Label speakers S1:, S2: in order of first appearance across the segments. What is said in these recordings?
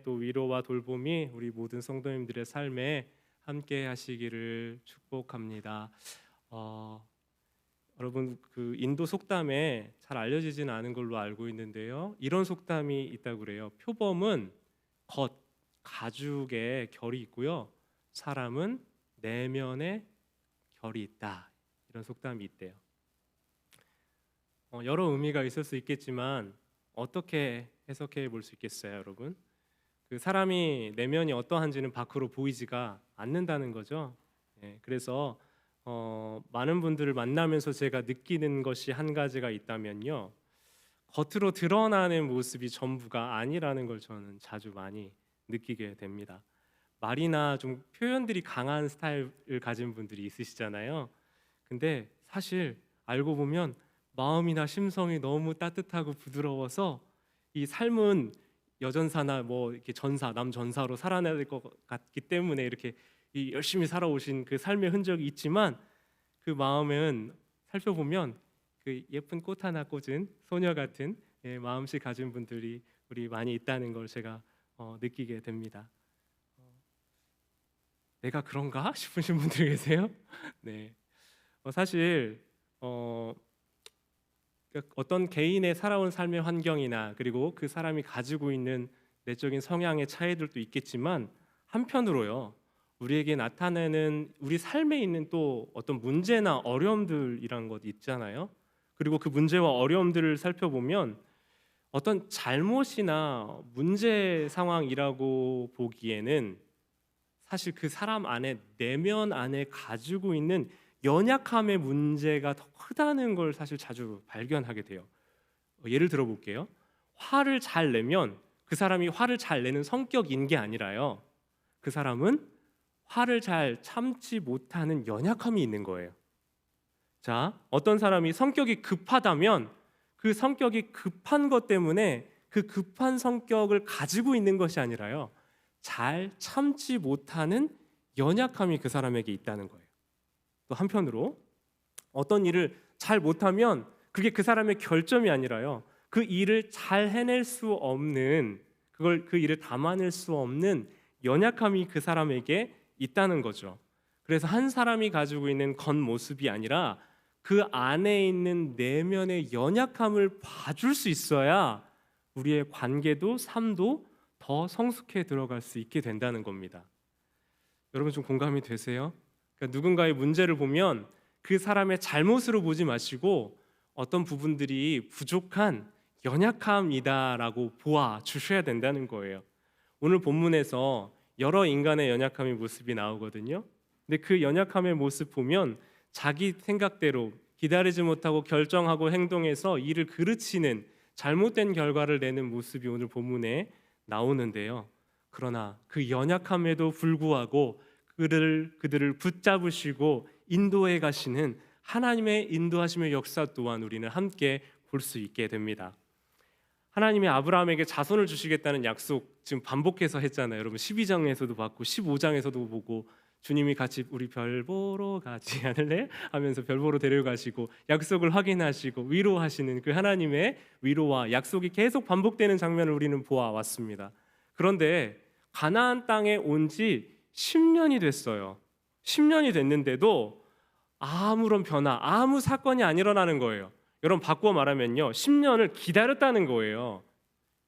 S1: 또 위로와 돌봄이 우리 모든 성도님들의 삶에 함께 하시기를 축복합니다. 어, 여러분 그 인도 속담에 잘 알려지지는 않은 걸로 알고 있는데요. 이런 속담이 있다고 그래요. 표범은 겉 가죽에 결이 있고요. 사람은 내면에 결이 있다. 이런 속담이 있대요. 여러 의미가 있을 수 있겠지만 어떻게 해석해 볼 수 있겠어요, 여러분? 그 사람이 내면이 어떠한지는 밖으로 보이지가 않는다는 거죠. 그래서 많은 분들을 만나면서 제가 느끼는 것이 한 가지가 있다면요, 겉으로 드러나는 모습이 전부가 아니라는 걸 저는 자주 많이 느끼게 됩니다. 말이나 좀 표현들이 강한 스타일을 가진 분들이 있으시잖아요. 근데 사실 알고 보면 마음이나 심성이 너무 따뜻하고 부드러워서 이 삶은 여전사나 뭐 이렇게 전사, 남전사로 살아내야 될 것 같기 때문에 이렇게 이 열심히 살아오신 그 삶의 흔적이 있지만, 그 마음은 살펴보면 그 예쁜 꽃 하나 꽂은 소녀 같은 마음씨 가진 분들이 우리 많이 있다는 걸 제가 느끼게 됩니다. 내가 그런가 싶으신 분들 계세요? 네. 사실 어떤 개인의 살아온 삶의 환경이나 그리고 그 사람이 가지고 있는 내적인 성향의 차이들도 있겠지만, 한편으로요, 우리에게 나타내는 우리 삶에 있는 또 어떤 문제나 어려움들이란 것 있잖아요. 그리고 그 문제와 어려움들을 살펴보면 어떤 잘못이나 문제 상황이라고 보기에는 사실 그 사람 안에, 내면 안에 가지고 있는 연약함의 문제가 더 크다는 걸 사실 자주 발견하게 돼요. 예를 들어 볼게요. 화를 잘 내면 그 사람이 화를 잘 내는 성격인 게 아니라요, 그 사람은 화를 잘 참지 못하는 연약함이 있는 거예요. 자, 어떤 사람이 성격이 급하다면 그 성격이 급한 것 때문에 그 급한 성격을 가지고 있는 것이 아니라요, 잘 참지 못하는 연약함이 그 사람에게 있다는 거예요. 또 한편으로 어떤 일을 잘 못하면 그게 그 사람의 결점이 아니라요, 그 일을 잘 해낼 수 없는, 그 일을 담아낼 수 없는 연약함이 그 사람에게 있다는 거죠. 그래서 한 사람이 가지고 있는 겉모습이 아니라 그 안에 있는 내면의 연약함을 봐줄 수 있어야 우리의 관계도 삶도 더 성숙해 들어갈 수 있게 된다는 겁니다. 여러분 좀 공감이 되세요? 그러니까 누군가의 문제를 보면 그 사람의 잘못으로 보지 마시고 어떤 부분들이 부족한 연약함이다라고 보아 주셔야 된다는 거예요. 오늘 본문에서 여러 인간의 연약함의 모습이 나오거든요. 근데 그 연약함의 모습 보면 자기 생각대로 기다리지 못하고 결정하고 행동해서 일을 그르치는, 잘못된 결과를 내는 모습이 오늘 본문에 나오는데요. 그러나 그 연약함에도 불구하고 그들을 붙잡으시고 인도해 가시는 하나님의 인도하심의 역사 또한 우리는 함께 볼 수 있게 됩니다. 하나님이 아브라함에게 자손을 주시겠다는 약속 지금 반복해서 했잖아요. 여러분 12장에서도 봤고 15장에서도 보고, 주님이 같이 우리 별 보러 가지 않을래? 하면서 별 보러 데려가시고 약속을 확인하시고 위로하시는 그 하나님의 위로와 약속이 계속 반복되는 장면을 우리는 보아왔습니다. 그런데 가나안 땅에 온 지 10년이 됐어요. 10년이 됐는데도 아무런 변화, 아무 사건이 안 일어나는 거예요. 여러분 바꾸어 말하면요, 10년을 기다렸다는 거예요.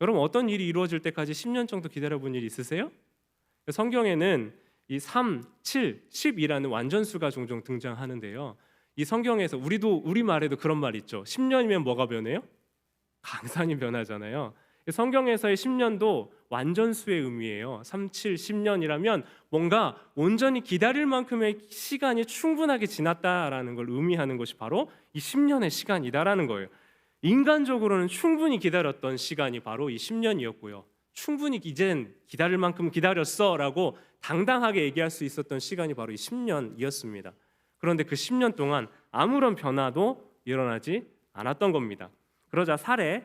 S1: 여러분 어떤 일이 이루어질 때까지 10년 정도 기다려본 일 있으세요? 성경에는 이 3, 7, 10이라는 완전수가 종종 등장하는데요, 이 성경에서 우리말에도 그런 말 있죠. 10년이면 뭐가 변해요? 강산이 변하잖아요. 성경에서의 10년도 완전수의 의미예요. 3, 7, 10년이라면 뭔가 온전히 기다릴 만큼의 시간이 충분하게 지났다라는 걸 의미하는 것이 바로 이 10년의 시간이다라는 거예요. 인간적으로는 충분히 기다렸던 시간이 바로 이 10년이었고요. 충분히 이젠 기다릴 만큼 기다렸어 라고 당당하게 얘기할 수 있었던 시간이 바로 이 10년이었습니다. 그런데 그 10년 동안 아무런 변화도 일어나지 않았던 겁니다. 그러자 사레,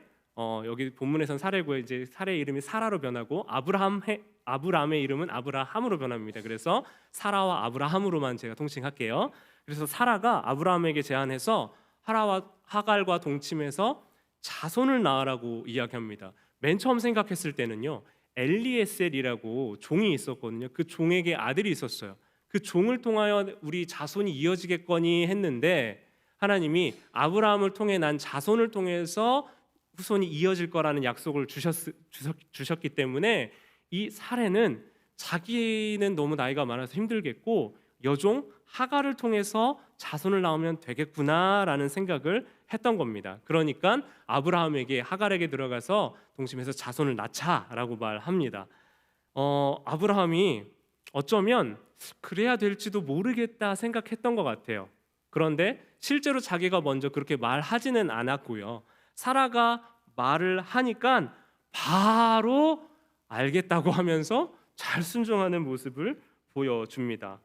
S1: 여기 본문에선 사레고요, 이제 사레의 이름이 사라로 변하고 아브람의 이름은 아브라함으로 변합니다. 그래서 사라와 아브라함으로만 제가 통칭할게요. 그래서 사라가 아브라함에게 제안해서 하갈과 동침해서 자손을 낳으라고 이야기합니다. 맨 처음 생각했을 때는요, 엘리에셀이라고 종이 있었거든요. 그 종에게 아들이 있었어요. 그 종을 통하여 우리 자손이 이어지겠거니 했는데 하나님이 아브라함을 통해 난 자손을 통해서 후손이 이어질 거라는 약속을 주셨기 때문에 이 사례는 자기는 너무 나이가 많아서 힘들겠고 여종 하갈을 통해서 자손을 낳으면 되겠구나라는 생각을 했던 겁니다. 그러니까 아브라함에게 하갈에게 들어가서 동침해서 자손을 낳자라고 말합니다. 아브라함이 어쩌면 그래야 될지도 모르겠다 생각했던 것 같아요. 그런데 실제로 자기가 먼저 그렇게 말하지는 않았고요. 사라가 말을 하니까 바로 알겠다고 하면서 잘 순종하는 모습을 보여줍니다.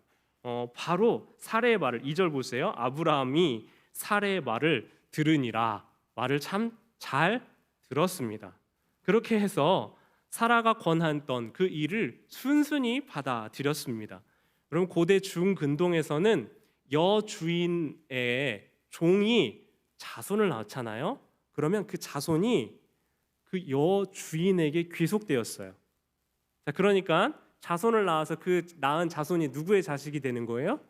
S1: 바로 사라의 말을 2절 보세요. 아브라함이 사라의 말을 들으니라. 말을 참 잘 들었습니다. 그렇게 해서 사라가 권했던 그 일을 순순히 받아들였습니다. 여러분 고대 중근동에서는 여주인의 종이 자손을 낳잖아요. 그러면 그 자손이 그 여주인에게 귀속되었어요. 자, 그러니까 자손을 낳아서 그 낳은 자손이 누구의 자식이 되는 거예요?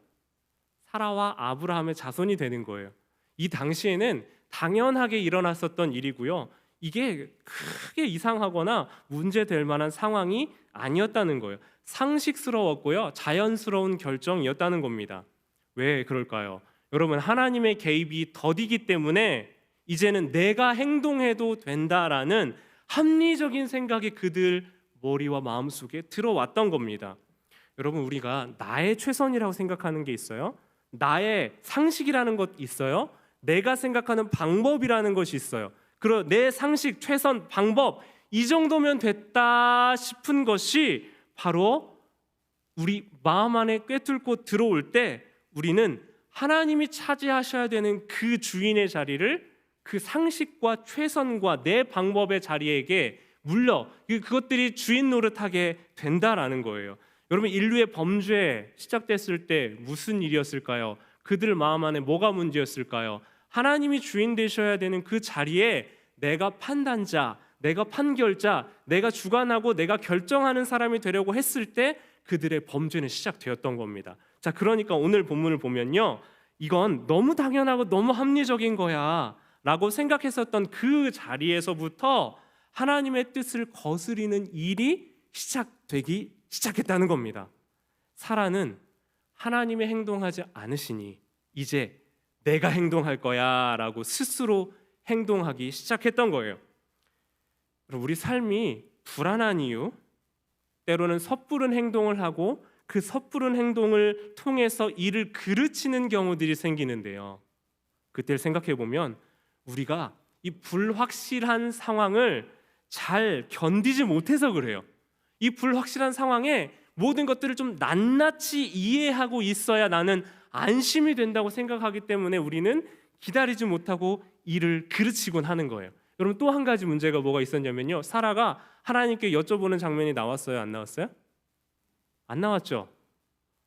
S1: 사라와 아브라함의 자손이 되는 거예요. 이 당시에는 당연하게 일어났었던 일이고요. 이게 크게 이상하거나 문제될 만한 상황이 아니었다는 거예요. 상식스러웠고요. 자연스러운 결정이었다는 겁니다. 왜 그럴까요? 여러분 하나님의 개입이 더디기 때문에 이제는 내가 행동해도 된다라는 합리적인 생각이 그들 머리와 마음속에 들어왔던 겁니다. 여러분 우리가 나의 최선이라고 생각하는 게 있어요. 나의 상식이라는 것 있어요. 내가 생각하는 방법이라는 것이 있어요. 그리고 내 상식, 최선, 방법 이 정도면 됐다 싶은 것이 바로 우리 마음 안에 꿰뚫고 들어올 때 우리는 하나님이 차지하셔야 되는 그 주인의 자리를 그 상식과 최선과 내 방법의 자리에게 물려 그것들이 주인 노릇하게 된다라는 거예요. 여러분 인류의 범죄 시작됐을 때 무슨 일이었을까요? 그들 마음 안에 뭐가 문제였을까요? 하나님이 주인 되셔야 되는 그 자리에 내가 판단자, 내가 판결자, 내가 주관하고 내가 결정하는 사람이 되려고 했을 때 그들의 범죄는 시작되었던 겁니다. 자, 그러니까 오늘 본문을 보면요. 이건 너무 당연하고 너무 합리적인 거야 라고 생각했었던 그 자리에서부터 하나님의 뜻을 거스리는 일이 시작되기 시작했다는 겁니다. 사라는 하나님의 행동하지 않으시니 이제 내가 행동할 거야 라고 스스로 행동하기 시작했던 거예요. 우리 삶이 불안한 이유, 때로는 섣부른 행동을 하고 그 섣부른 행동을 통해서 일을 그르치는 경우들이 생기는데요. 그때를 생각해 보면 우리가 이 불확실한 상황을 잘 견디지 못해서 그래요. 이 불확실한 상황에 모든 것들을 좀 낱낱이 이해하고 있어야 나는 안심이 된다고 생각하기 때문에 우리는 기다리지 못하고 일을 그르치곤 하는 거예요. 여러분 또 한 가지 문제가 뭐가 있었냐면요. 사라가 하나님께 여쭤보는 장면이 나왔어요? 안 나왔어요? 안 나왔죠.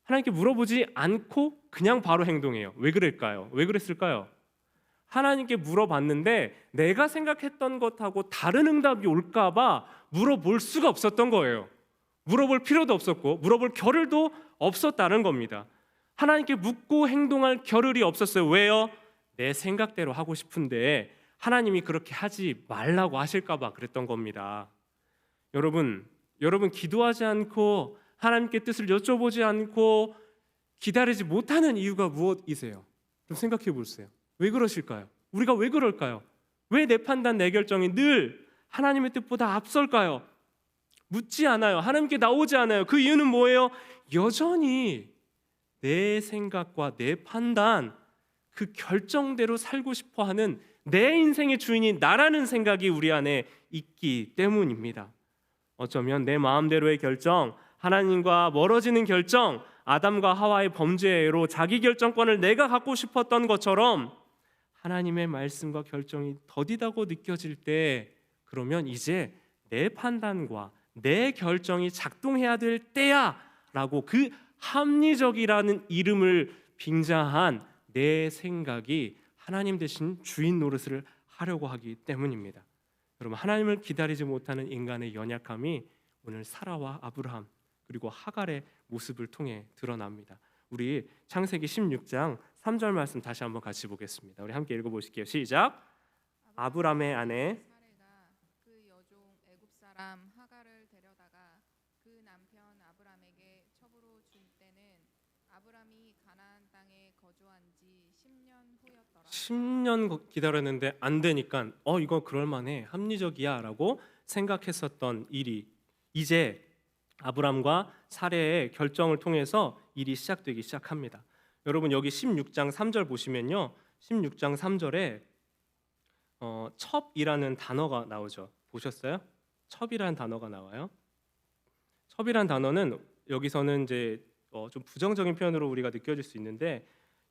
S1: 하나님께 물어보지 않고 그냥 바로 행동해요. 왜 그럴까요? 왜 그랬을까요? 하나님께 물어봤는데 내가 생각했던 것하고 다른 응답이 올까 봐 물어볼 수가 없었던 거예요. 물어볼 필요도 없었고 물어볼 겨를도 없었다는 겁니다. 하나님께 묻고 행동할 겨를이 없었어요. 왜요? 내 생각대로 하고 싶은데 하나님이 그렇게 하지 말라고 하실까 봐 그랬던 겁니다. 여러분 기도하지 않고 하나님께 뜻을 여쭤보지 않고 기다리지 못하는 이유가 무엇이세요? 좀 생각해 보세요. 왜 그러실까요? 우리가 왜 그럴까요? 왜 내 판단, 내 결정이 늘 하나님의 뜻보다 앞설까요? 묻지 않아요. 하나님께 나오지 않아요. 그 이유는 뭐예요? 여전히 내 생각과 내 판단, 그 결정대로 살고 싶어하는 내 인생의 주인이 나라는 생각이 우리 안에 있기 때문입니다. 어쩌면 내 마음대로의 결정, 하나님과 멀어지는 결정, 아담과 하와의 범죄로 자기 결정권을 내가 갖고 싶었던 것처럼 하나님의 말씀과 결정이 더디다고 느껴질 때 그러면 이제 내 판단과 내 결정이 작동해야 될 때야 라고 그 합리적이라는 이름을 빙자한 내 생각이 하나님 대신 주인 노릇을 하려고 하기 때문입니다. 여러분 하나님을 기다리지 못하는 인간의 연약함이 오늘 사라와 아브라함 그리고 하갈의 모습을 통해 드러납니다. 우리 창세기 16장 3절 말씀 다시 한번 같이 보겠습니다. 우리 함께 읽어보실게요. 시작. 아브라함의 아내
S2: 사레가 그 여종 애굽 사람 하갈을 데려다가 그 남편 아브람에게 첩으로 줄 때는 아브람이 가나안 땅에 거주한 지 10년 후였더라.
S1: 10년 기다렸는데 안 되니까 이거 그럴만해, 합리적이야라고 생각했었던 일이 이제 아브람과 사레의 결정을 통해서 일이 시작되기 시작합니다. 여러분 여기 16장 3절 보시면요, 16장 3절에 첩이라는 단어가 나오죠. 보셨어요? 첩이라는 단어가 나와요. 첩이라는 단어는 여기서는 이제 좀 부정적인 표현으로 우리가 느껴질 수 있는데,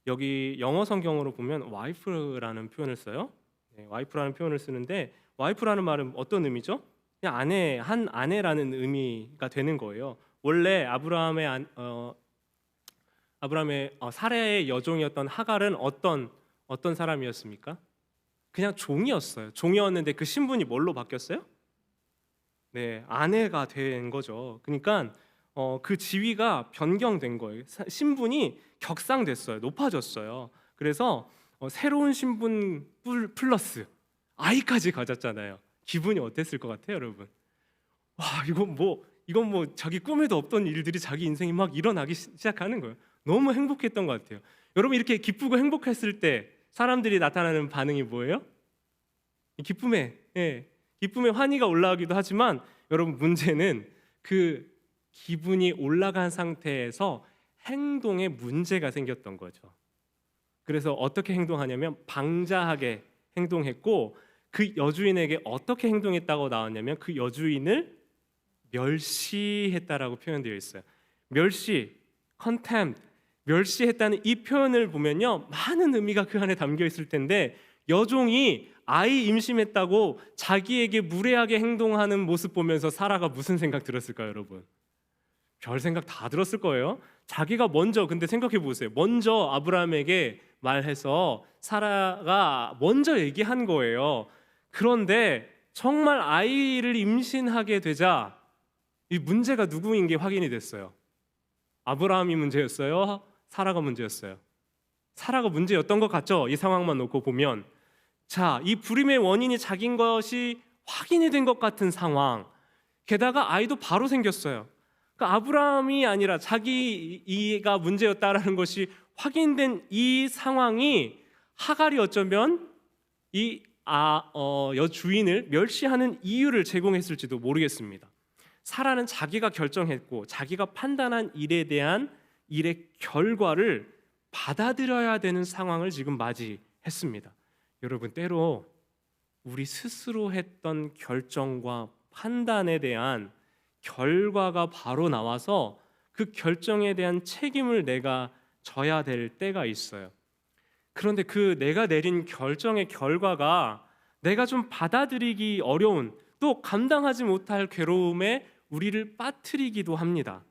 S1: 여기 영어 성경으로 보면 wife라는 표현을 써요. 네, wife라는 표현을 쓰는데, wife라는 말은 어떤 의미죠? 그냥 아내, 한 아내라는 의미가 되는 거예요. 원래 아브라함의 사레의 여종이었던 하갈은 어떤 사람이었습니까? 그냥 종이었어요. 종이었는데 그 신분이 뭘로 바뀌었어요? 네, 아내가 된 거죠. 그러니까 그 지위가 변경된 거예요. 신분이 격상됐어요. 높아졌어요. 그래서 새로운 신분 플러스 아이까지 가졌잖아요. 기분이 어땠을 것 같아요, 여러분? 와, 이건 뭐 자기 꿈에도 없던 일들이 자기 인생이 막 일어나기 시작하는 거예요. 너무 행복했던 것 같아요. 여러분 이렇게 기쁘고 행복했을 때 사람들이 나타나는 반응이 뭐예요? 기쁨에 환희가 올라가기도 하지만, 여러분 문제는 그 기분이 올라간 상태에서 행동에 문제가 생겼던 거죠. 그래서 어떻게 행동하냐면 방자하게 행동했고, 그 여주인에게 어떻게 행동했다고 나왔냐면 그 여주인을 멸시했다라고 표현되어 있어요. 멸시, contempt, 멸시했다는 이 표현을 보면요, 많은 의미가 그 안에 담겨 있을 텐데, 여종이 아이 임신했다고 자기에게 무례하게 행동하는 모습 보면서 사라가 무슨 생각 들었을까요, 여러분? 별 생각 다 들었을 거예요. 자기가 먼저, 근데 생각해 보세요. 먼저 아브라함에게 말해서 사라가 먼저 얘기한 거예요. 그런데 정말 아이를 임신하게 되자 이 문제가 누구인 게 확인이 됐어요. 아브라함이 문제였어요? 사라가 문제였어요? 사라가 문제였던 것 같죠? 이 상황만 놓고 보면. 자, 이 불임의 원인이 자기인 것이 확인이 된 것 같은 상황. 게다가 아이도 바로 생겼어요. 그러니까 아브라함이 아니라 자기가 문제였다라는 것이 확인된 이 상황이 하갈이 어쩌면 이 여주인을 멸시하는 이유를 제공했을지도 모르겠습니다. 사라는 자기가 결정했고 자기가 판단한 일에 대한 일의 결과를 받아들여야 되는 상황을 지금 맞이했습니다. 여러분, 때로 우리 스스로 했던 결정과 판단에 대한 결과가 바로 나와서 그 결정에 대한 책임을 내가 져야 될 때가 있어요. 그런데 그 내가 내린 결정의 결과가 내가 좀 받아들이기 어려운, 또 감당하지 못할 괴로움에 우리를 빠뜨리기도 합니다.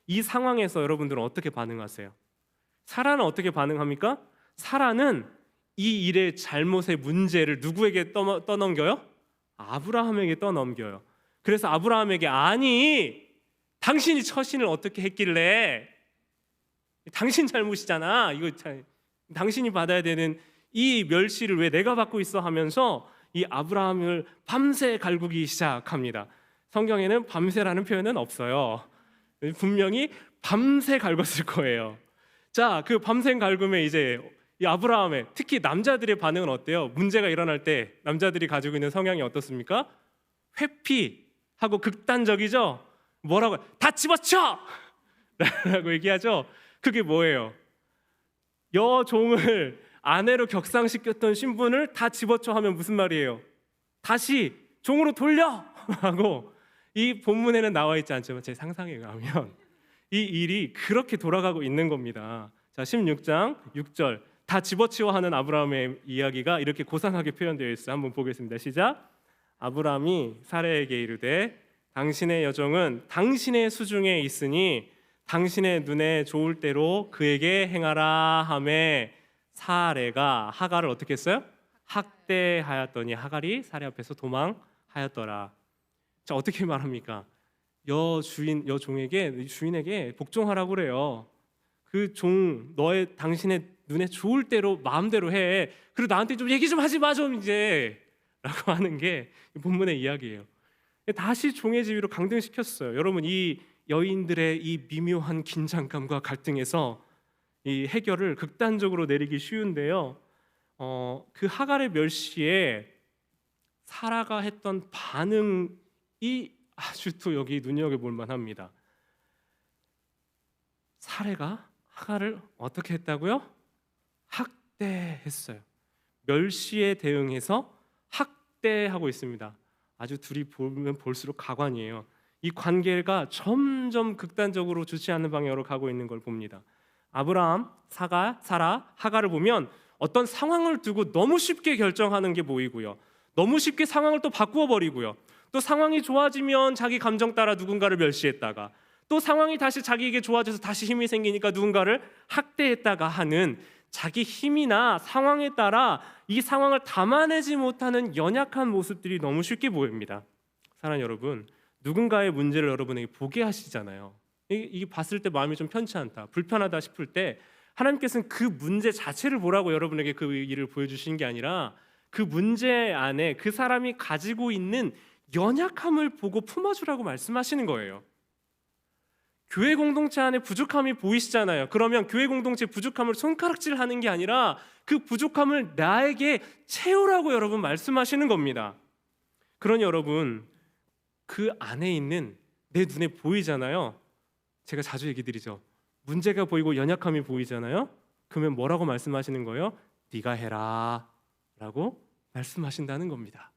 S1: 이 상황에서 여러분들은 어떻게 반응하세요? 사라는 어떻게 반응합니까? 사라는 이 일의 잘못의 문제를 누구에게 떠넘겨요? 아브라함에게 떠넘겨요. 그래서 아브라함에게, 아니, 당신이 처신을 어떻게 했길래, 당신 잘못이잖아, 이거 당신이 받아야 되는 이 멸시를 왜 내가 받고 있어 하면서 이 아브라함을 밤새 갈구기 시작합니다. 성경에는 밤새라는 표현은 없어요. 분명히 밤새 갈궜을 거예요. 자, 그 밤샘 갈굼에 이제 이 아브라함의, 특히 남자들의 반응은 어때요? 문제가 일어날 때 남자들이 가지고 있는 성향이 어떻습니까? 회피하고 극단적이죠. 뭐라고? 다 집어쳐! 라고 얘기하죠. 그게 뭐예요? 여종을 아내로 격상시켰던 신분을 다 집어쳐 하면 무슨 말이에요? 다시 종으로 돌려! 하고, 이 본문에는 나와 있지 않지만 제 상상에 의하면 이 일이 그렇게 돌아가고 있는 겁니다. 자, 16장 6절, 다 집어치워 하는 아브라함의 이야기가 이렇게 고상하게 표현되어 있어요. 한번 보겠습니다. 시작. 아브라함이 사레에게 이르되 당신의 여종은 당신의 수중에 있으니 당신의 눈에 좋을 대로 그에게 행하라 하매, 사레가 하갈을 어떻게 했어요? 학대하였더니 하갈이 사레 앞에서 도망하였더라. 자, 어떻게 말합니까? 여종에게 주인에게 복종하라고 그래요. 그 종 당신의 눈에 좋을 대로 마음대로 해. 그리고 나한테 좀 얘기 좀 하지 마 좀 이제라고 하는 게 본문의 이야기예요. 다시 종의 지위로 강등시켰어요. 여러분, 이 여인들의 이 미묘한 긴장감과 갈등에서 이 해결을 극단적으로 내리기 쉬운데요. 그 하갈의 멸시에 사라가 했던 반응이 아주 또 여기 눈여겨볼 만합니다. 사라가 하갈을 어떻게 했다고요? 학대했어요. 멸시에 대응해서 학대하고 있습니다. 아주 둘이 보면 볼수록 가관이에요. 이 관계가 점점 극단적으로 좋지 않은 방향으로 가고 있는 걸 봅니다. 아브라함, 사라, 하갈을 보면 어떤 상황을 두고 너무 쉽게 결정하는 게 보이고요. 너무 쉽게 상황을 또 바꾸어 버리고요. 또 상황이 좋아지면 자기 감정 따라 누군가를 멸시했다가 또 상황이 다시 자기에게 좋아져서 다시 힘이 생기니까 누군가를 학대했다가 하는 자기 힘이나 상황에 따라 이 상황을 담아내지 못하는 연약한 모습들이 너무 쉽게 보입니다. 사랑하는 여러분, 누군가의 문제를 여러분에게 보게 하시잖아요. 이게 봤을 때 마음이 좀 편치 않다, 불편하다 싶을 때 하나님께서는 그 문제 자체를 보라고 여러분에게 그 일을 보여주시는 게 아니라 그 문제 안에 그 사람이 가지고 있는 연약함을 보고 품어주라고 말씀하시는 거예요. 교회 공동체 안에 부족함이 보이시잖아요. 그러면 교회 공동체 부족함을 손가락질하는 게 아니라 그 부족함을 나에게 채우라고 여러분 말씀하시는 겁니다. 그러니 여러분, 그 안에 있는 내 눈에 보이잖아요. 제가 자주 얘기 드리죠. 문제가 보이고 연약함이 보이잖아요. 그러면 뭐라고 말씀하시는 거예요? 네가 해라 라고 말씀하신다는 겁니다.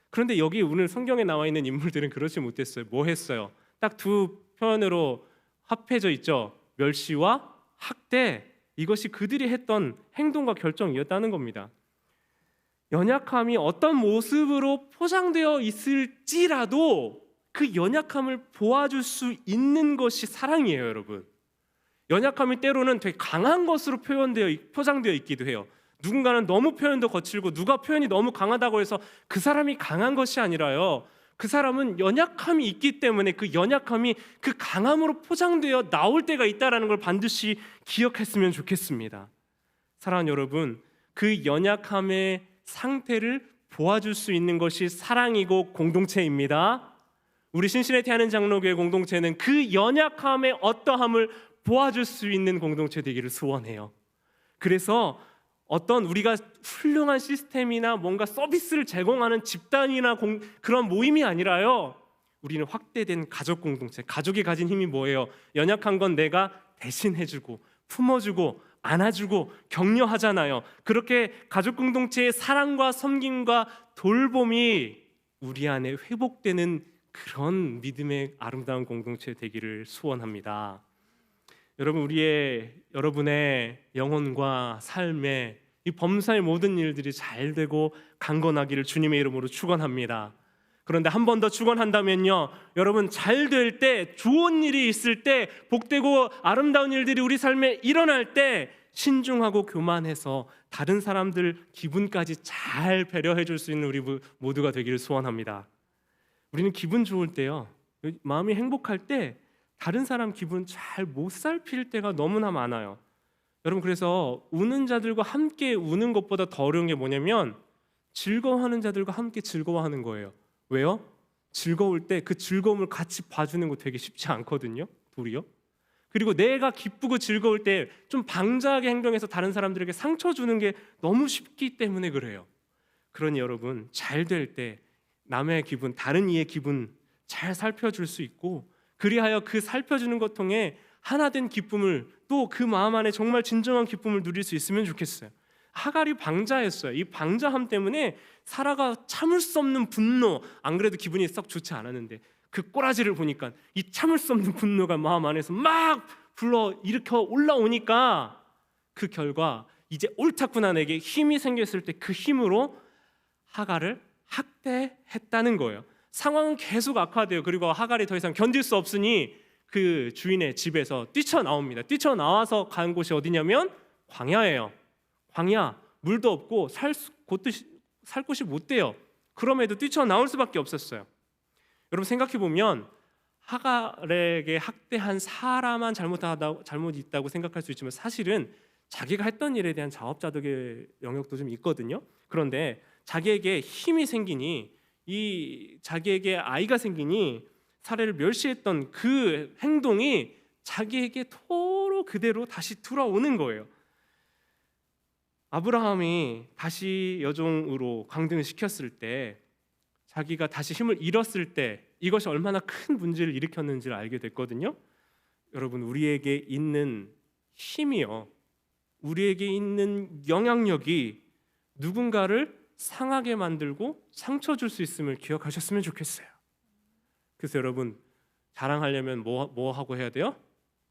S1: 그런데 여기 오늘 성경에 나와 있는 인물들은 그렇지 못했어요. 뭐 했어요? 딱 두 표현으로 합해져 있죠. 멸시와 학대. 이것이 그들이 했던 행동과 결정이었다는 겁니다. 연약함이 어떤 모습으로 포장되어 있을지라도 그 연약함을 보아줄 수 있는 것이 사랑이에요, 여러분. 연약함이 때로는 되게 강한 것으로 포장되어 있기도 해요. 누군가는 너무 표현도 거칠고 누가 표현이 너무 강하다고 해서 그 사람이 강한 것이 아니라요. 그 사람은 연약함이 있기 때문에 그 연약함이 그 강함으로 포장되어 나올 때가 있다는 걸 반드시 기억했으면 좋겠습니다. 사랑하는 여러분, 그 연약함의 상태를 보아줄 수 있는 것이 사랑이고 공동체입니다. 우리 신시내티 하는 장로교회 공동체는 그 연약함의 어떠함을 보아줄 수 있는 공동체 되기를 소원해요. 그래서 어떤 우리가 훌륭한 시스템이나 뭔가 서비스를 제공하는 집단이나 그런 모임이 아니라요, 우리는 확대된 가족 공동체. 가족이 가진 힘이 뭐예요? 연약한 건 내가 대신해주고 품어주고 안아주고 격려하잖아요. 그렇게 가족 공동체의 사랑과 섬김과 돌봄이 우리 안에 회복되는 그런 믿음의 아름다운 공동체 되기를 소원합니다. 여러분의 영혼과 삶에 이 범사의 모든 일들이 잘 되고 강건하기를 주님의 이름으로 축원합니다. 그런데 한 번 더 축원한다면요, 여러분, 잘 될 때, 좋은 일이 있을 때, 복되고 아름다운 일들이 우리 삶에 일어날 때 신중하고 교만해서 다른 사람들 기분까지 잘 배려해 줄 수 있는 우리 모두가 되기를 소원합니다. 우리는 기분 좋을 때요, 마음이 행복할 때 다른 사람 기분 잘 못 살필 때가 너무나 많아요. 여러분, 그래서 우는 자들과 함께 우는 것보다 더 어려운 게 뭐냐면 즐거워하는 자들과 함께 즐거워하는 거예요. 왜요? 즐거울 때 그 즐거움을 같이 봐주는 거 되게 쉽지 않거든요, 도리어. 그리고 내가 기쁘고 즐거울 때 좀 방자하게 행동해서 다른 사람들에게 상처 주는 게 너무 쉽기 때문에 그래요. 그러니 여러분, 잘 될 때 남의 기분, 다른 이의 기분 잘 살펴줄 수 있고, 그리하여 그 살펴주는 것 통해 하나된 기쁨을, 또 그 마음 안에 정말 진정한 기쁨을 누릴 수 있으면 좋겠어요. 하갈이 방자했어요. 이 방자함 때문에 사라가 참을 수 없는 분노, 안 그래도 기분이 썩 좋지 않았는데 그 꼬라지를 보니까 이 참을 수 없는 분노가 마음 안에서 막 불러 일으켜 올라오니까 그 결과 이제 옳다구나, 내게 힘이 생겼을 때 그 힘으로 하갈을 학대했다는 거예요. 상황은 계속 악화돼요. 그리고 하갈이 더 이상 견딜 수 없으니 그 주인의 집에서 뛰쳐나옵니다. 뛰쳐나와서 간 곳이 어디냐면 광야예요. 광야, 물도 없고 살 곳이 못 돼요. 그럼에도 뛰쳐나올 수밖에 없었어요. 여러분, 생각해 보면 하갈에게 학대한 사람만 잘못 있다고 생각할 수 있지만 사실은 자기가 했던 일에 대한 자업자득의 영역도 좀 있거든요. 그런데 자기에게 힘이 생기니 자기에게 아이가 생기니 사례를 멸시했던 그 행동이 자기에게 토로 그대로 다시 돌아오는 거예요. 아브라함이 다시 여종으로 강등을 시켰을 때, 자기가 다시 힘을 잃었을 때 이것이 얼마나 큰 문제를 일으켰는지를 알게 됐거든요. 여러분, 우리에게 있는 힘이요, 우리에게 있는 영향력이 누군가를 상하게 만들고 상처 줄 수 있음을 기억하셨으면 좋겠어요. 그래서 여러분, 자랑하려면 뭐 하고 해야 돼요?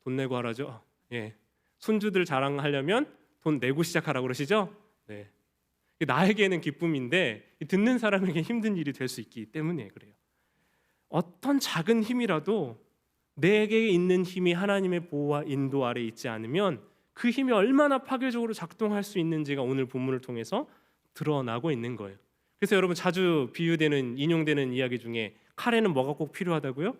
S1: 돈 내고 하라죠. 예. 손주들 자랑하려면 돈 내고 시작하라고 그러시죠? 네. 나에게는 기쁨인데 듣는 사람에게 힘든 일이 될 수 있기 때문에 그래요. 어떤 작은 힘이라도 내게 있는 힘이 하나님의 보호와 인도 아래 있지 않으면 그 힘이 얼마나 파괴적으로 작동할 수 있는지가 오늘 본문을 통해서 드러나고 있는 거예요. 그래서 여러분, 자주 비유되는, 인용되는 이야기 중에 칼에는 뭐가 꼭 필요하다고요?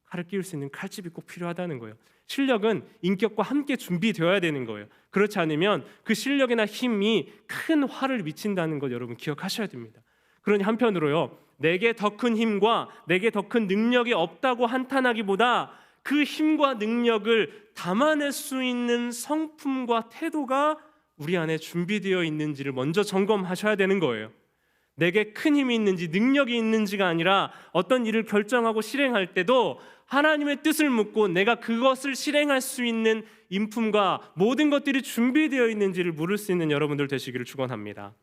S1: 칼을 끼울 수 있는 칼집이 꼭 필요하다는 거예요. 실력은 인격과 함께 준비되어야 되는 거예요. 그렇지 않으면 그 실력이나 힘이 큰 화를 미친다는 것 여러분 기억하셔야 됩니다. 그러니 한편으로요, 내게 더 큰 힘과 내게 더 큰 능력이 없다고 한탄하기보다 그 힘과 능력을 담아낼 수 있는 성품과 태도가 우리 안에 준비되어 있는지를 먼저 점검하셔야 되는 거예요. 내게 큰 힘이 있는지 능력이 있는지가 아니라 어떤 일을 결정하고 실행할 때도 하나님의 뜻을 묻고 내가 그것을 실행할 수 있는 인품과 모든 것들이 준비되어 있는지를 물을 수 있는 여러분들 되시기를 축원합니다.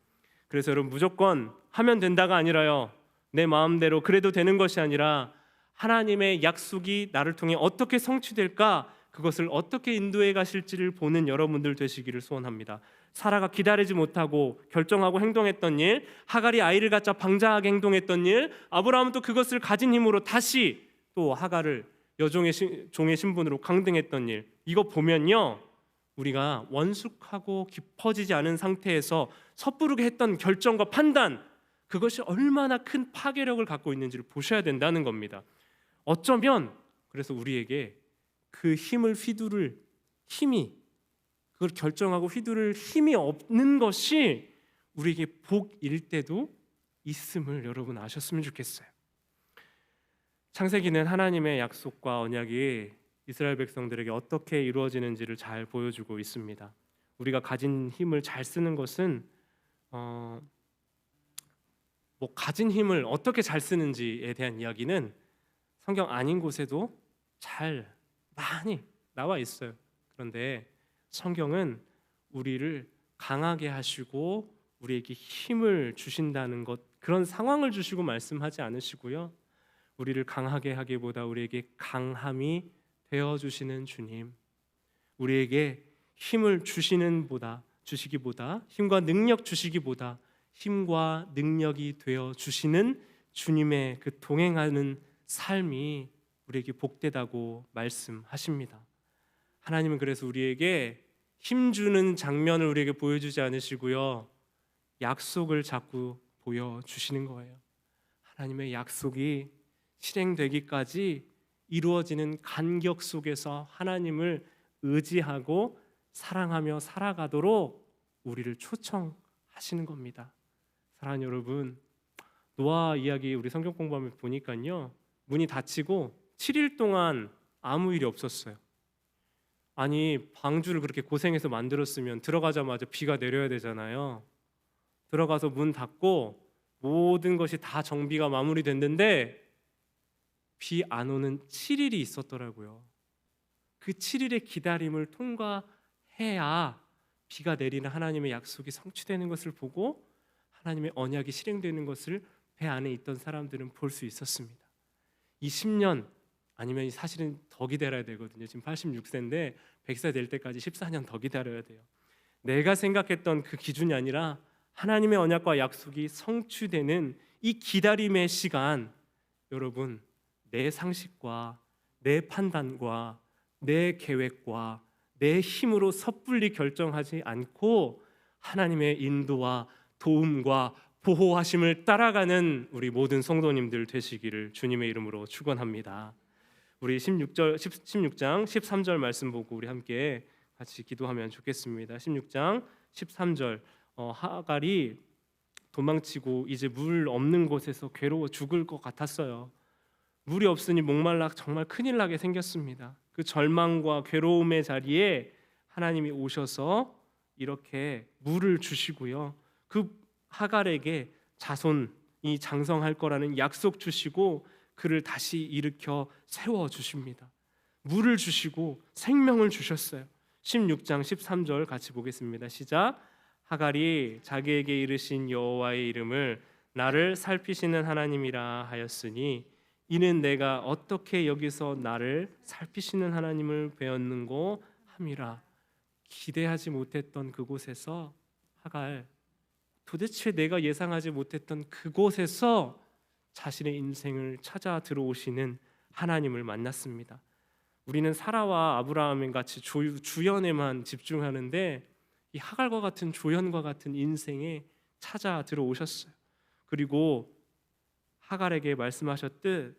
S1: 그래서 여러분, 무조건 하면 된다가 아니라요, 내 마음대로 그래도 되는 것이 아니라 하나님의 약속이 나를 통해 어떻게 성취될까, 그것을 어떻게 인도해 가실지를 보는 여러분들 되시기를 소원합니다. 사라가 기다리지 못하고 결정하고 행동했던 일, 하갈이 아이를 갖자 방자하게 행동했던 일, 아브라함은 또 그것을 가진 힘으로 다시 또 하갈을 종의 신분으로 강등했던 일, 이거 보면요, 우리가 원숙하고 깊어지지 않은 상태에서 섣부르게 했던 결정과 판단, 그것이 얼마나 큰 파괴력을 갖고 있는지를 보셔야 된다는 겁니다. 어쩌면 그래서 우리에게 그 힘을 휘두를 힘이, 그걸 결정하고 휘두를 힘이 없는 것이 우리에게 복일 때도 있음을 여러분 아셨으면 좋겠어요. 창세기는 하나님의 약속과 언약이 이스라엘 백성들에게 어떻게 이루어지는지를 잘 보여주고 있습니다. 우리가 가진 힘을 잘 쓰는 것은 가진 힘을 어떻게 잘 쓰는지에 대한 이야기는 성경 아닌 곳에도 잘 많이 나와 있어요. 그런데 성경은 우리를 강하게 하시고 우리에게 힘을 주신다는 것, 그런 상황을 주시고 말씀하지 않으시고요, 우리를 강하게 하기보다 우리에게 강함이 되어주시는 주님, 우리에게 힘을 주시기보다 힘과 능력 주시기보다 힘과 능력이 되어주시는 주님의 그 동행하는 삶이 우리에게 복되다고 말씀하십니다. 하나님은 그래서 우리에게 힘주는 장면을 우리에게 보여주지 않으시고요, 약속을 자꾸 보여주시는 거예요. 하나님의 약속이 실행되기까지 이루어지는 간격 속에서 하나님을 의지하고 사랑하며 살아가도록 우리를 초청하시는 겁니다. 사랑하는 여러분, 노아 이야기 우리 성경 공부하면 보니까요, 문이 닫히고 7일 동안 아무 일이 없었어요. 아니, 방주를 그렇게 고생해서 만들었으면 들어가자마자 비가 내려야 되잖아요. 들어가서 문 닫고 모든 것이 다 정비가 마무리됐는데 비 안 오는 7일이 있었더라고요. 그 7일의 기다림을 통과해야 비가 내리는 하나님의 약속이 성취되는 것을 보고 하나님의 언약이 실행되는 것을 배 안에 있던 사람들은 볼 수 있었습니다. 이 10년 아니면 사실은 더 기다려야 되거든요. 지금 86세인데 100세 될 때까지 14년 더 기다려야 돼요. 내가 생각했던 그 기준이 아니라 하나님의 언약과 약속이 성취되는 이 기다림의 시간, 여러분, 내 상식과 내 판단과 내 계획과 내 힘으로 섣불리 결정하지 않고 하나님의 인도와 도움과 보호하심을 따라가는 우리 모든 성도님들 되시기를 주님의 이름으로 축원합니다. 우리 16장 13절 말씀 보고 우리 함께 같이 기도하면 좋겠습니다. 16장 13절 하갈이 도망치고 이제 물 없는 곳에서 괴로워 죽을 것 같았어요. 물이 없으니 목말라 정말 큰일 나게 생겼습니다. 그 절망과 괴로움의 자리에 하나님이 오셔서 이렇게 물을 주시고요. 그 하갈에게 자손이 장성할 거라는 약속 주시고 그를 다시 일으켜 세워 주십니다. 물을 주시고 생명을 주셨어요. 16장 13절 같이 보겠습니다. 시작. 하갈이 자기에게 이르신 여호와의 이름을 나를 살피시는 하나님이라 하였으니 이는 내가 어떻게 여기서 나를 살피시는 하나님을 배웠는고 함이라. 기대하지 못했던 그곳에서 하갈, 도대체 내가 예상하지 못했던 그곳에서 자신의 인생을 찾아 들어오시는 하나님을 만났습니다. 우리는 사라와 아브라함 같이 주연에만 집중하는데 이 하갈과 같은 조연과 같은 인생에 찾아 들어오셨어요. 그리고 하갈에게 말씀하셨듯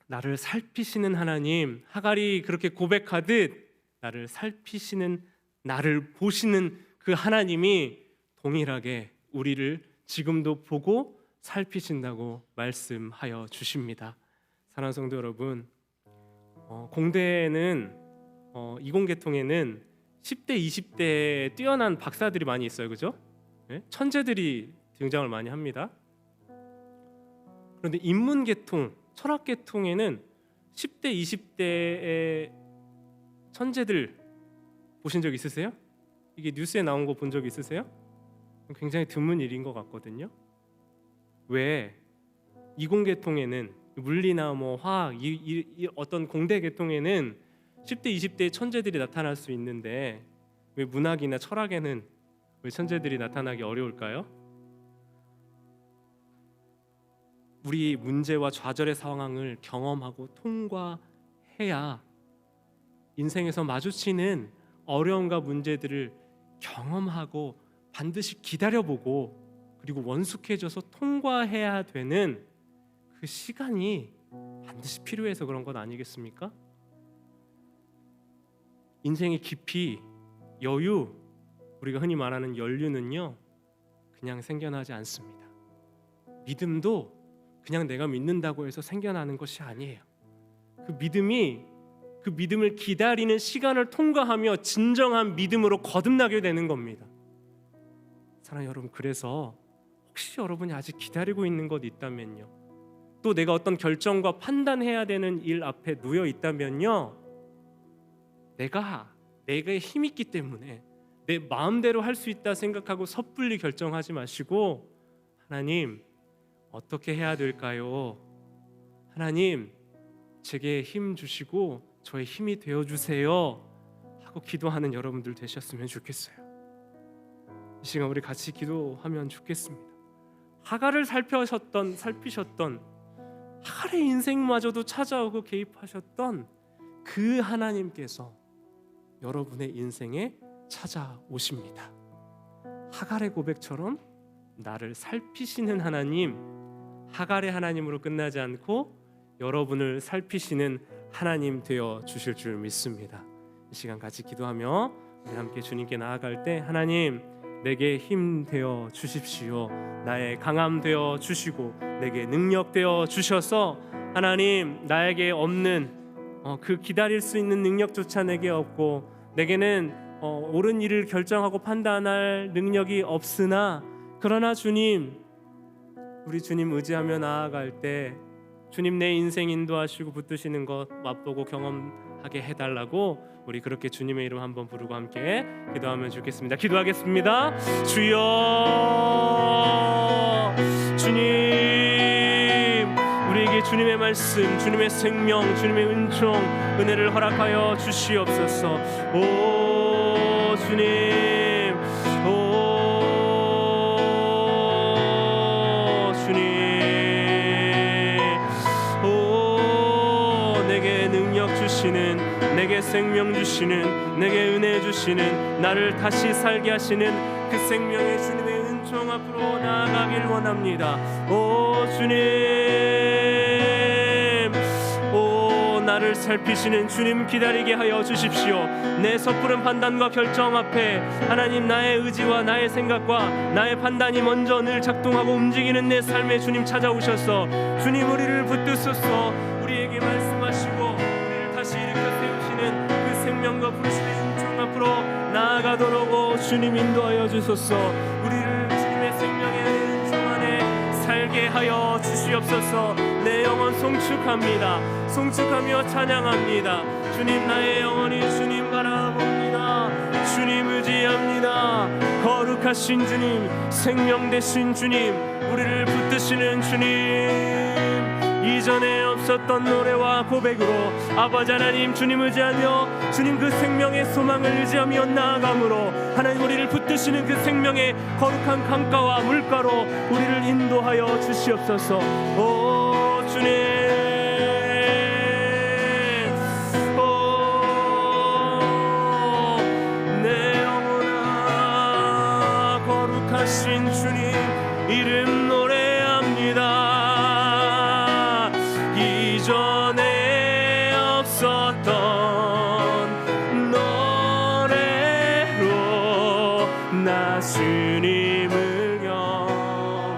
S1: 나를 살피시는 하나님, 하갈이 그렇게 고백하듯 나를 살피시는, 나를 보시는 그 하나님이 동일하게 우리를 지금도 보고 살피신다고 말씀하여 주십니다. 사랑하는 성도 여러분, 공대에는 이공계통에는 10대, 20대에 뛰어난 박사들이 많이 있어요. 그죠? 네? 천재들이 등장을 많이 합니다. 그런데 인문계통, 철학계통에는 10대, 20대의 천재들 보신 적 있으세요? 이게 뉴스에 나온 거 본 적 있으세요? 굉장히 드문 일인 것 같거든요. 왜 이공계통에는 물리나 화학 어떤 공대 계통에는 10대, 20대의 천재들이 나타날 수 있는데 왜 문학이나 철학에는 왜 천재들이 나타나기 어려울까요? 우리 문제와 좌절의 상황을 경험하고 통과해야 인생에서 마주치는 어려움과 문제들을 경험하고 반드시 기다려보고 그리고 원숙해져서 통과해야 되는 그 시간이 반드시 필요해서 그런 것 아니겠습니까? 인생의 깊이, 여유, 우리가 흔히 말하는 연륜은요 그냥 생겨나지 않습니다. 믿음도 그냥 내가 믿는다고 해서 생겨나는 것이 아니에요. 그 믿음을 기다리는 시간을 통과하며 진정한 믿음으로 거듭나게 되는 겁니다. 사랑하는 여러분, 그래서 혹시 여러분이 아직 기다리고 있는 것 있다면요, 또 내가 어떤 결정과 판단해야 되는 일 앞에 놓여 있다면요, 내가 힘 있기 때문에 내 마음대로 할 수 있다 생각하고 섣불리 결정하지 마시고 하나님 어떻게 해야 될까요? 하나님 제게 힘 주시고 저의 힘이 되어 주세요 하고 기도하는 여러분들 되셨으면 좋겠어요. 이 시간 우리 같이 기도하면 좋겠습니다. 하갈을 살피셨던 하갈의 인생마저도 찾아오고 개입하셨던 그 하나님께서 여러분의 인생에 찾아오십니다. 하갈의 고백처럼 나를 살피시는 하나님, 하갈의 하나님으로 끝나지 않고 여러분을 살피시는 하나님 되어 주실 줄 믿습니다. 이 시간 같이 기도하며 우리 함께 주님께 나아갈 때 하나님 내게 힘 되어 주십시오. 나의 강함 되어 주시고 내게 능력 되어 주셔서 하나님 나에게 없는 그 기다릴 수 있는 능력조차 내게 없고 내게는 옳은 일을 결정하고 판단할 능력이 없으나 그러나 주님, 우리 주님 의지하며 나아갈 때 주님 내 인생 인도하시고 붙드시는 것 맛보고 경험하게 해달라고 우리 그렇게 주님의 이름 한번 부르고 함께 기도하면 좋겠습니다. 기도하겠습니다. 주여, 주님, 우리에게 주님의 말씀, 주님의 생명, 주님의 은총, 은혜를 허락하여 주시옵소서. 오 주님, 오 주님, 오 내게 능력 주시는, 내게 생명 주시는, 내게 은혜 주시는, 나를 다시 살게 하시는 그 생명의 주님의 은총 앞으로 나아가길 원합니다. 오 주님, 오 살피시는 주님 기다리게 하여 주십시오. 내 섣부른 판단과 결정 앞에 하나님, 나의 의지와 나의 생각과 나의 판단이 먼저 늘 작동하고 움직이는 내 삶에 주님 찾아오셔서 주님 우리를 붙드소서. 우리에게 말씀하시고 우리를 다시 일으켜 세우시는 그 생명과 부르심의 중 앞으로 나아가도록 주님 인도하여 주소서. 우리를 주님의 생명의 은총 안에 살게 하여 주시옵소서. 내 영혼 송축합니다. 송축하며 찬양합니다. 주님, 나의 영혼이 주님 바라봅니다. 주님 의지합니다. 거룩하신 주님, 생명 되신 주님, 우리를 붙드시는 주님, 이전에 없었던 노래와 고백으로 아버지 하나님 주님 의지하며 주님 그 생명의 소망을 의지하며 나아감으로 하나님 우리를 붙드시는 그 생명의 거룩한 강가와 물가로 우리를 인도하여 주시옵소서. 오 주님, 내 영혼아 거룩하신 주님 이름 노래합니다. 이전에 없었던 노래로 나 주님을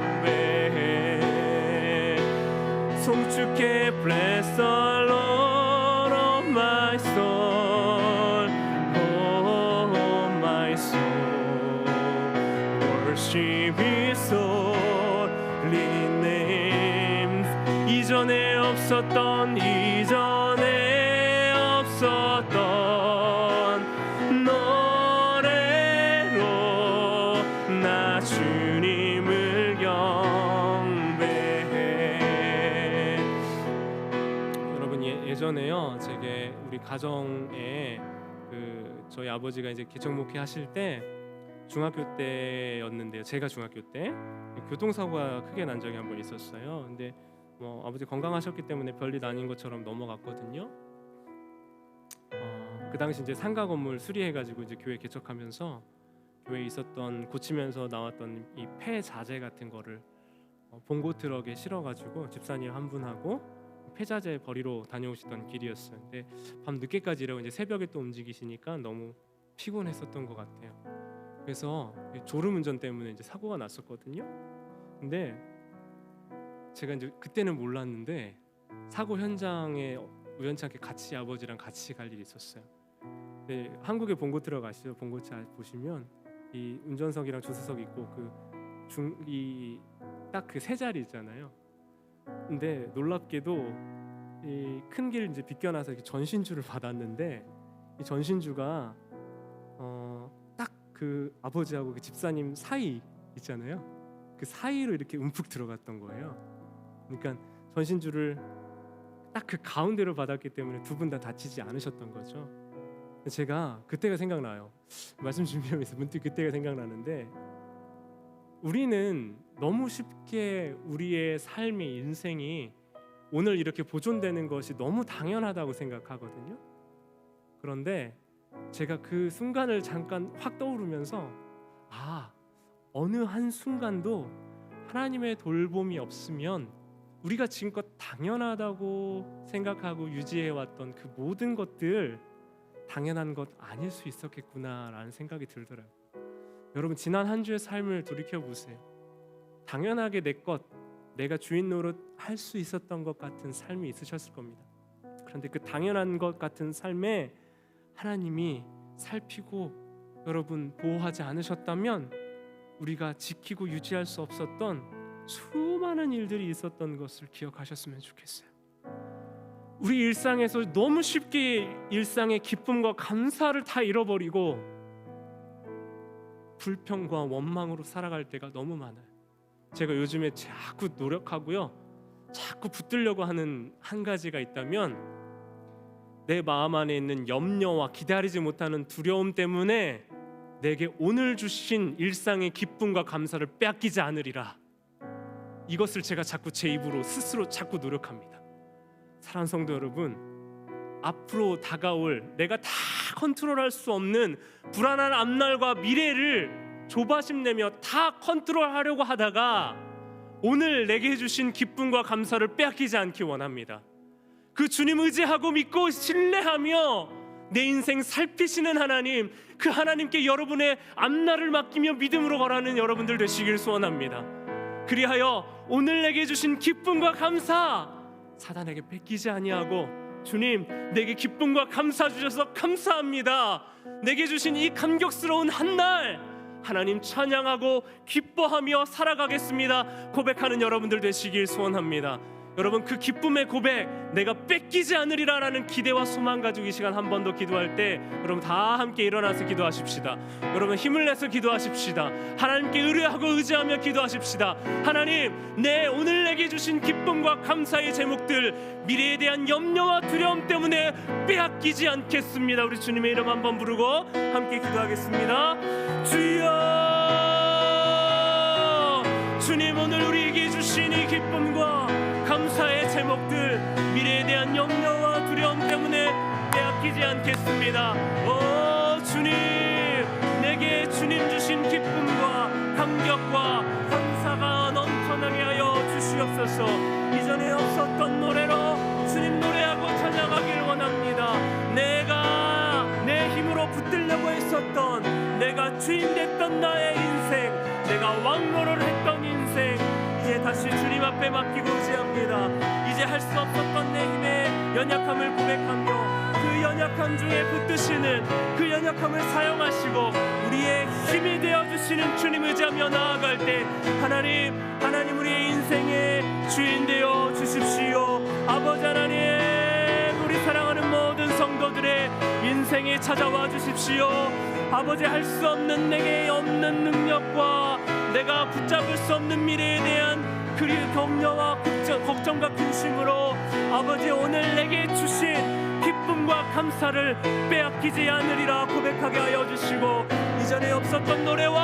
S1: 경배해. 송축해 bless the Lord of my soul, oh my soul, worship His holy name. 이전에 없었던 노래로 나 주님을 경배해. 여러분, 예전에요 제게 우리 가정에 저희 아버지가 이제 개척목회 하실 때 중학교 때였는데요, 제가 중학교 때 교통사고가 크게 난 적이 한 번 있었어요. 근데 아버지 건강하셨기 때문에 별일 아닌 것처럼 넘어갔거든요. 그 당시 이제 상가 건물 수리해가지고 이제 교회 개척하면서 교회에 있었던 고치면서 나왔던 이 폐자재 같은 거를 봉고 트럭에 실어가지고 집사님 한 분하고 폐자재 버리러 다녀오시던 길이었어요. 근데 밤 늦게까지 일하고 이제 새벽에 또 움직이시니까 너무 피곤했었던 것 같아요. 그래서 졸음운전 때문에 이제 사고가 났었거든요. 근데 제가 이제 그때는 몰랐는데 사고 현장에 우연찮게 같이 아버지랑 같이 갈 일이 있었어요. 네, 한국에 봉고 들어가시죠. 봉고차 보시면 이 운전석이랑 조수석 있고 딱 그 세 자리 있잖아요. 근데 놀랍게도 이 큰 길 이제 비껴나서 이렇게 전신주를 받았는데 이 전신주가 딱 그 아버지하고 그 집사님 사이 있잖아요. 그 사이로 이렇게 움푹 들어갔던 거예요. 그러니까 전신주를 딱 그 가운데로 받았기 때문에 두 분 다 다치지 않으셨던 거죠. 제가 그때가 생각나요. 말씀 준비하면서 문득 그때가 생각나는데, 우리는 너무 쉽게 우리의 삶의 인생이 오늘 이렇게 보존되는 것이 너무 당연하다고 생각하거든요. 그런데 제가 그 순간을 잠깐 확 떠오르면서 어느 한 순간도 하나님의 돌봄이 없으면 우리가 지금껏 당연하다고 생각하고 유지해왔던 그 모든 것들 당연한 것 아닐 수 있었겠구나라는 생각이 들더라고요. 여러분, 지난 한 주의 삶을 돌이켜보세요. 당연하게 내 것, 내가 주인 노릇 할 수 있었던 것 같은 삶이 있으셨을 겁니다. 그런데 그 당연한 것 같은 삶에 하나님이 살피고 여러분 보호하지 않으셨다면 우리가 지키고 유지할 수 없었던 수많은 일들이 있었던 것을 기억하셨으면 좋겠어요. 우리 일상에서 너무 쉽게 일상의 기쁨과 감사를 다 잃어버리고 불평과 원망으로 살아갈 때가 너무 많아요. 제가 요즘에 자꾸 노력하고요, 자꾸 붙들려고 하는 한 가지가 있다면, 내 마음 안에 있는 염려와 기다리지 못하는 두려움 때문에 내게 오늘 주신 일상의 기쁨과 감사를 빼앗기지 않으리라. 이것을 제가 자꾸 제 입으로 스스로 자꾸 노력합니다. 사랑하는 성도 여러분, 앞으로 다가올 내가 다 컨트롤할 수 없는 불안한 앞날과 미래를 조바심 내며 다 컨트롤하려고 하다가 오늘 내게 해주신 기쁨과 감사를 빼앗기지 않기 원합니다. 그 주님 의지하고 믿고 신뢰하며 내 인생 살피시는 하나님, 그 하나님께 여러분의 앞날을 맡기며 믿음으로 걸어가는 여러분들 되시길 소원합니다. 그리하여 오늘 내게 주신 기쁨과 감사 사단에게 뺏기지 아니하고, 주님 내게 기쁨과 감사 주셔서 감사합니다, 내게 주신 이 감격스러운 한날 하나님 찬양하고 기뻐하며 살아가겠습니다 고백하는 여러분들 되시길 소원합니다. 여러분, 그 기쁨의 고백, 내가 뺏기지 않으리라라는 기대와 소망 가지고 이 시간 한 번 더 기도할 때 여러분 다 함께 일어나서 기도하십시다. 여러분 힘을 내서 기도하십시다. 하나님께 의뢰하고 의지하며 기도하십시다. 하나님, 내 오늘 내게 주신 기쁨과 감사의 제목들, 미래에 대한 염려와 두려움 때문에 빼앗기지 않겠습니다. 우리 주님의 이름 한번 부르고 함께 기도하겠습니다. 주여, 주님 오늘 우리에게 주신 이 기쁨과 감사의 제목들, 미래에 대한 염려와 두려움 때문에 빼앗기지 않겠습니다. 오 주님, 내게 주님 주신 기쁨과 감격과 감사가 넘쳐나게 하여 주시옵소서. 이전에 없었던 노래로 주님 노래하고 찬양하길 원합니다. 내가 내 힘으로 붙들려고 했었던, 내가 주인 됐던 나의 인생, 내가 왕노를 했던 인생, 이제 다시 주님 앞에 맡기고 의지합니다. 이제 할 수 없었던 내 힘의 연약함을 고백하며 그 연약함 중에 붙드시는 그 연약함을 사용하시고 우리의 힘이 되어주시는 주님 의지하며 나아갈 때 하나님 우리의 인생의 주인 되어 주십시오. 아버지 하나님, 우리 사랑하는 모든 성도들의 인생에 찾아와 주십시오. 아버지, 할 수 없는 내게 없는 능력과 내가 붙잡을 수 없는 미래에 대한 그 격려와 걱정과 근심으로 아버지 오늘 내게 주신 기쁨과 감사를 빼앗기지 않으리라 고백하게 하여 주시고, 이전에 없었던 노래와